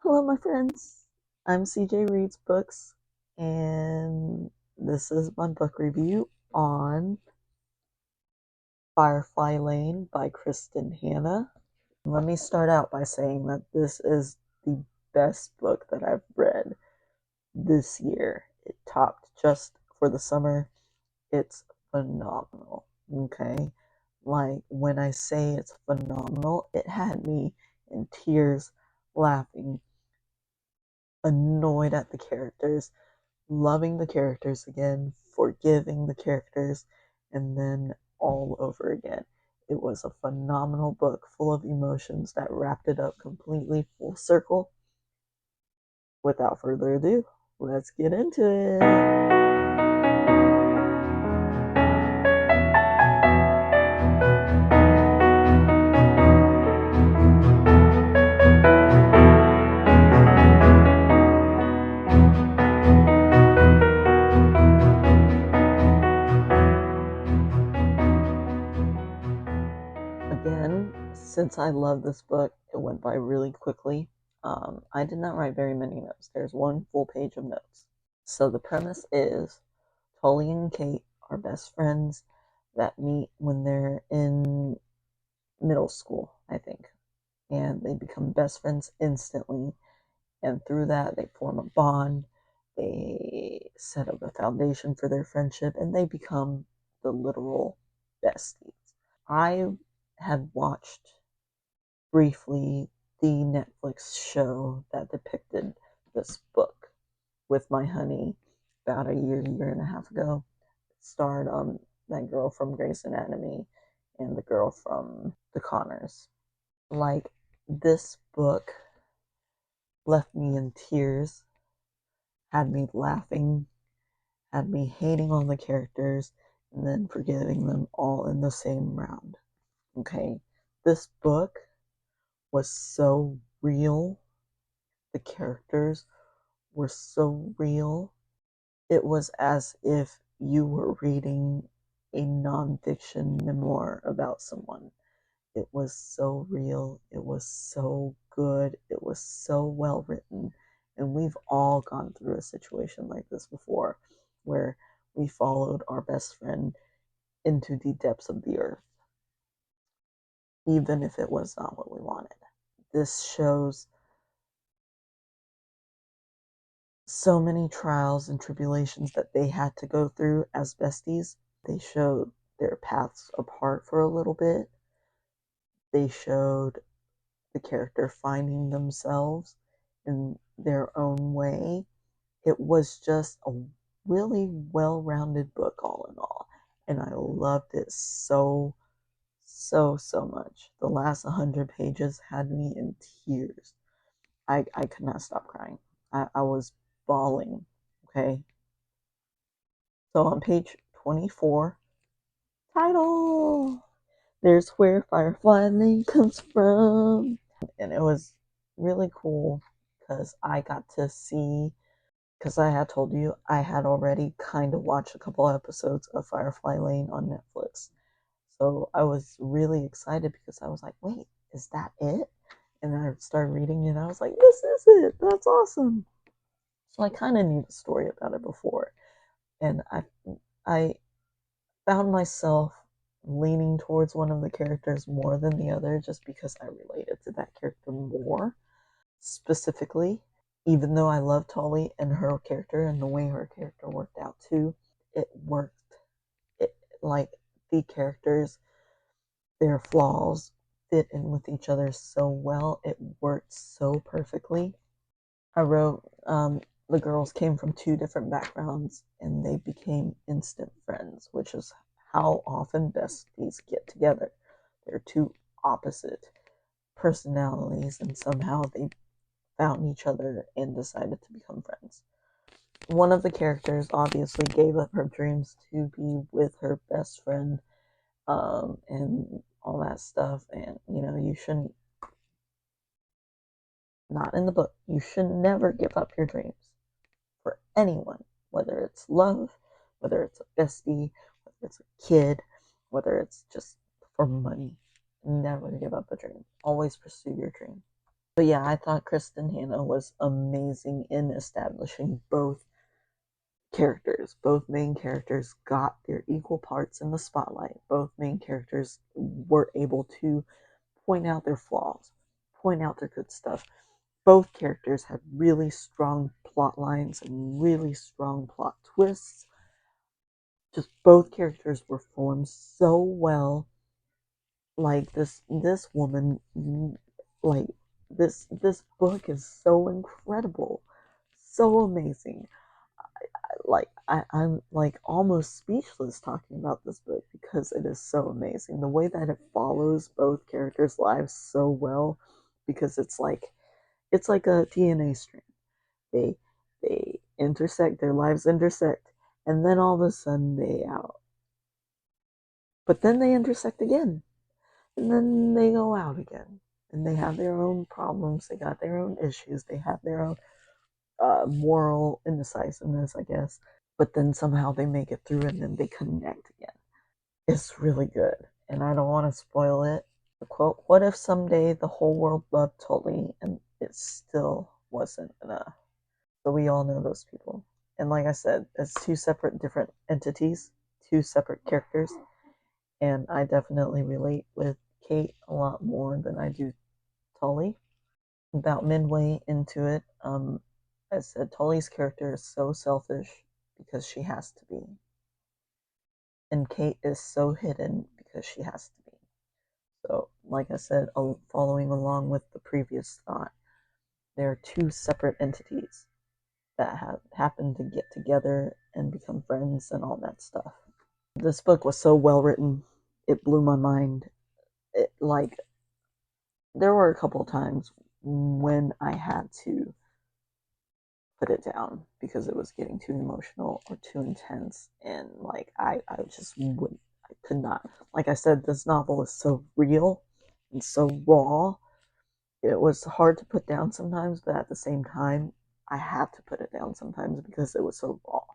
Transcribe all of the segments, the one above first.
Hello, my friends. I'm CJ Reads Books, and this is my book review on Firefly Lane by Kristin Hannah. Let me start out by saying that this is the best book that I've read this year. It topped just for the summer. It's phenomenal, okay? Like, when I say it's phenomenal, it had me in tears, laughing, annoyed at the characters, loving the characters again, forgiving the characters, and then all over again. It was a phenomenal book full of emotions that wrapped it up completely full circle. Without further ado, let's get into it. Again, since I love this book, it went by really quickly. I did not write very many notes. There's one full page of notes. So the premise is Tully and Kate are best friends that meet when they're in middle school, I think. And they become best friends instantly. And through that, they form a bond. They set up a foundation for their friendship, and they become the literal besties. I had watched briefly the Netflix show that depicted this book with my honey about a year and a half ago. It starred that girl from Grey's Anatomy and the girl from The Conners. Like, this book left me in tears, had me laughing, had me hating on the characters, and then forgiving them all in the same round. Okay, this book was so real. The characters were so real. It was as if you were reading a nonfiction memoir about someone. It was so real. It was so good. It was so well written. And we've all gone through a situation like this before, where we followed our best friend into the depths of the earth, even if it was not what we wanted. This shows so many trials and tribulations that they had to go through as besties. They showed their paths apart for a little bit. They showed the character finding themselves in their own way. It was just a really well-rounded book all in all, and I loved it so much. The last 100 pages had me in tears. I could not stop crying. I was bawling. Okay, so on page 24, title, there's where Firefly Lane comes from. And it was really cool because I got to see, because I had told you I had already kind of watched a couple episodes of Firefly Lane on Netflix. So I was really excited because I was like, wait, is that it? And I started reading it and I was like, this is it. That's awesome. So I kind of knew the story about it before. And I found myself leaning towards one of the characters more than the other just because I related to that character more specifically. Even though I love Tully and her character and the way her character worked out too, it worked. It, like, the characters, their flaws fit in with each other so well. It worked so perfectly. I wrote, the girls came from two different backgrounds and they became instant friends, which is how often besties get together. They're two opposite personalities and somehow they found each other and decided to become friends. One of the characters obviously gave up her dreams to be with her best friend, and all that stuff. And you shouldn't, not in the book, you should never give up your dreams for anyone, whether it's love, whether it's a bestie, whether it's a kid, whether it's just for money. Never give up a dream. Always pursue your dream. But yeah, I thought Kristin Hannah was amazing in establishing both characters. Both main characters got their equal parts in the spotlight. Both main characters were able to point out their flaws, point out their good stuff. Both characters had really strong plot lines and really strong plot twists. Just both characters were formed so well. Like this woman, like this book is so incredible, so amazing. I'm like almost speechless talking about this book because it is so amazing. The way that it follows both characters' lives so well, because it's like a DNA strand. They they intersect, their lives intersect, and then all of a sudden they out. But then they intersect again, and then they go out again. And they have their own problems, they got their own issues, they have their own moral indecisiveness, I guess. But then somehow they make it through and then they connect again. It's really good, and I don't want to spoil it. The quote, "What if someday the whole world loved Tully and it still wasn't enough?" So we all know those people. And like I said, it's two separate different entities, two separate characters, and I definitely relate with Kate a lot more than I do Tully. About midway into it, I said Tully's character is so selfish because she has to be. And Kate is so hidden because she has to be. So, like I said, following along with the previous thought, there are two separate entities that have happened to get together and become friends and all that stuff. This book was so well written, it blew my mind. It like there were a couple of times when I had to put it down because it was getting too emotional or too intense, and like I just wouldn't, I could not. Like I said, this novel is so real and so raw. It was hard to put down sometimes, but at the same time I had to put it down sometimes because it was so raw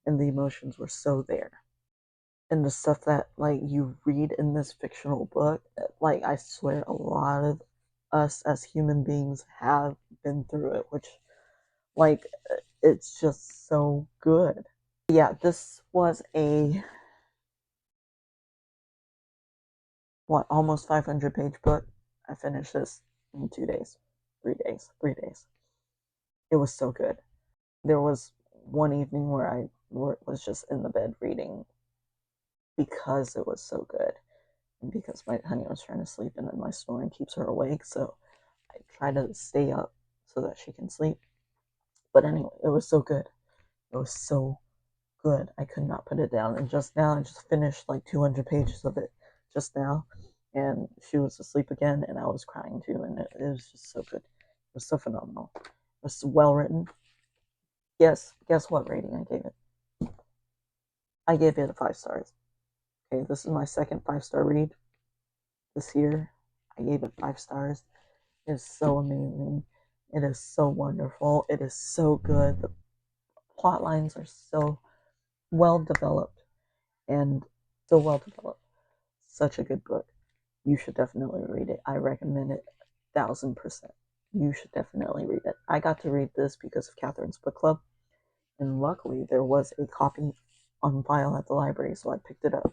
and the emotions were so there. And the stuff that like you read in this fictional book, like I swear a lot of us as human beings have been through it, which like it's just so good. Yeah, this was a almost 500-page book. I finished this in 2 days, 3 days, 3 days. It was so good. There was one evening where I was just in the bed reading because it was so good, and because my honey was trying to sleep, and then my snoring keeps her awake, so I try to stay up so that she can sleep. But anyway, it was so good. It was so good. I could not put it down. And just now, I just finished like 200 pages of it just now, and she was asleep again, and I was crying too, and it was just so good. It was so phenomenal. It was well written. Guess what rating I gave it? I gave it 5 stars. Okay, this is my second 5-star read this year. I gave it 5 stars. It is so amazing. It is so wonderful. It is so good. The plot lines are so well developed and so well developed. Such a good book. You should definitely read it. I recommend it 1000%. You should definitely read it. I got to read this because of Catherine's book club, and luckily there was a copy on file at the library, so I picked it up.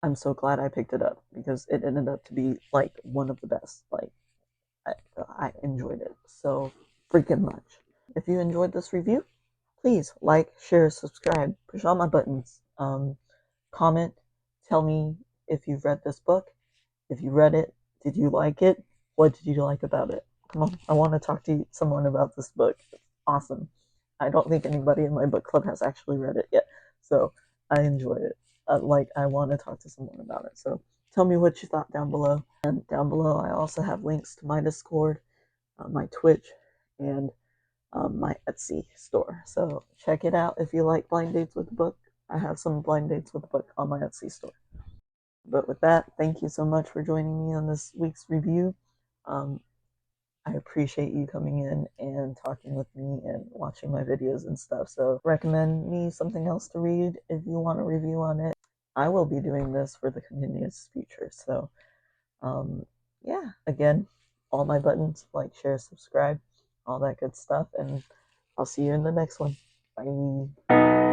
I'm so glad I picked it up because it ended up to be like one of the best. Like I enjoyed it so freaking much. If you enjoyed this review, please like, share, subscribe, push all my buttons. Comment, tell me if you've read this book. If you read it, did you like it? What did you like about it? Come on, I want to talk to someone about this book. It's awesome. I don't think anybody in my book club has actually read it yet, so I enjoyed it. I want to talk to someone about it. So tell me what you thought down below. And down below, I also have links to my Discord, my Twitch, and my Etsy store. So check it out if you like blind dates with the book. I have some blind dates with the book on my Etsy store. But with that, thank you so much for joining me on this week's review. I appreciate you coming in and talking with me and watching my videos and stuff. So recommend me something else to read if you want a review on it. I will be doing this for the continuous future. So yeah, again, all my buttons, like, share, subscribe, all that good stuff, and I'll see you in the next one. Bye.